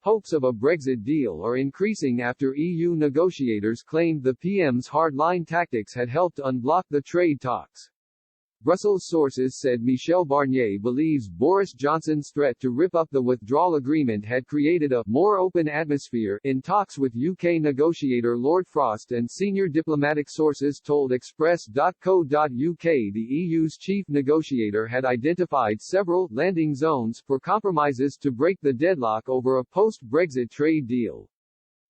Hopes of a Brexit deal are increasing after EU negotiators claimed the PM's hardline tactics had helped unblock the trade talks. Brussels sources said Michel Barnier believes Boris Johnson's threat to rip up the withdrawal agreement had created a more open atmosphere in talks with UK negotiator Lord Frost, and senior diplomatic sources told Express.co.uk the EU's chief negotiator had identified several landing zones for compromises to break the deadlock over a post-Brexit trade deal.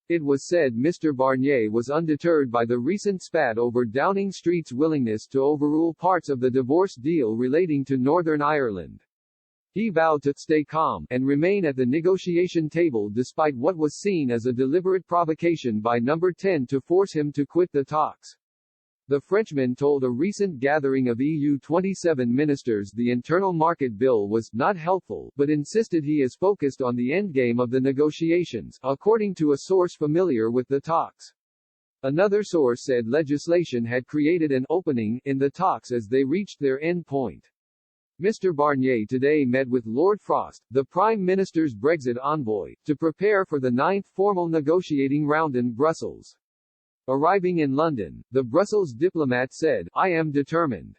It was said Mr. Barnier was undeterred by the recent spat over Downing Street's willingness to overrule parts of the divorce deal relating to Northern Ireland. He vowed to stay calm and remain at the negotiation table despite what was seen as a deliberate provocation by Number 10 to force him to quit the talks. The Frenchman told a recent gathering of EU 27 ministers the internal market bill was not helpful, but insisted he is focused on the endgame of the negotiations, according to a source familiar with the talks. Another source said legislation had created an opening in the talks as they reached their end point. Mr. Barnier today met with Lord Frost, the Prime Minister's Brexit envoy, to prepare for the 9th formal negotiating round in Brussels. Arriving in London, the Brussels diplomat said, "I am determined.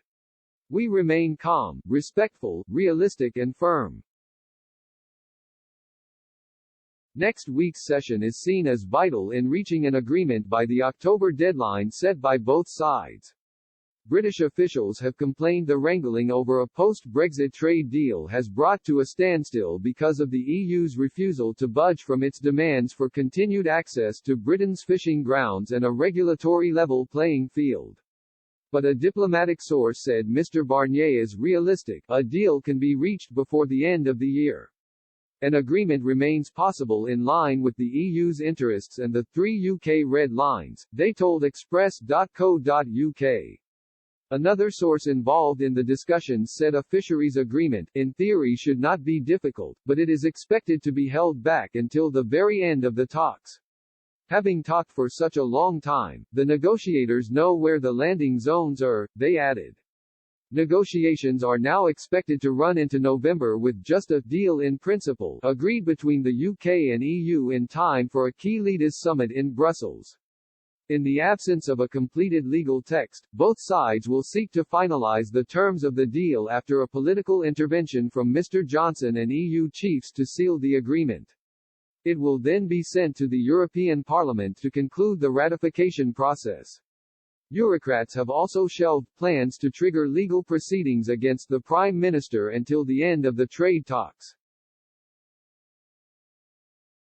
We remain calm, respectful, realistic and firm." Next week's session is seen as vital in reaching an agreement by the October deadline set by both sides. British officials have complained the wrangling over a post-Brexit trade deal has brought to a standstill because of the EU's refusal to budge from its demands for continued access to Britain's fishing grounds and a regulatory level playing field. But a diplomatic source said Mr. Barnier is realistic, a deal can be reached before the end of the year. An agreement remains possible in line with the EU's interests and the 3 UK red lines, they told Express.co.uk. Another source involved in the discussions said a fisheries agreement, in theory, should not be difficult, but it is expected to be held back until the very end of the talks. Having talked for such a long time, the negotiators know where the landing zones are, they added. Negotiations are now expected to run into November with just a deal in principle agreed between the UK and EU in time for a key leaders summit in Brussels. In the absence of a completed legal text, both sides will seek to finalize the terms of the deal after a political intervention from Mr. Johnson and EU chiefs to seal the agreement. It will then be sent to the European Parliament to conclude the ratification process. Bureaucrats have also shelved plans to trigger legal proceedings against the Prime Minister until the end of the trade talks.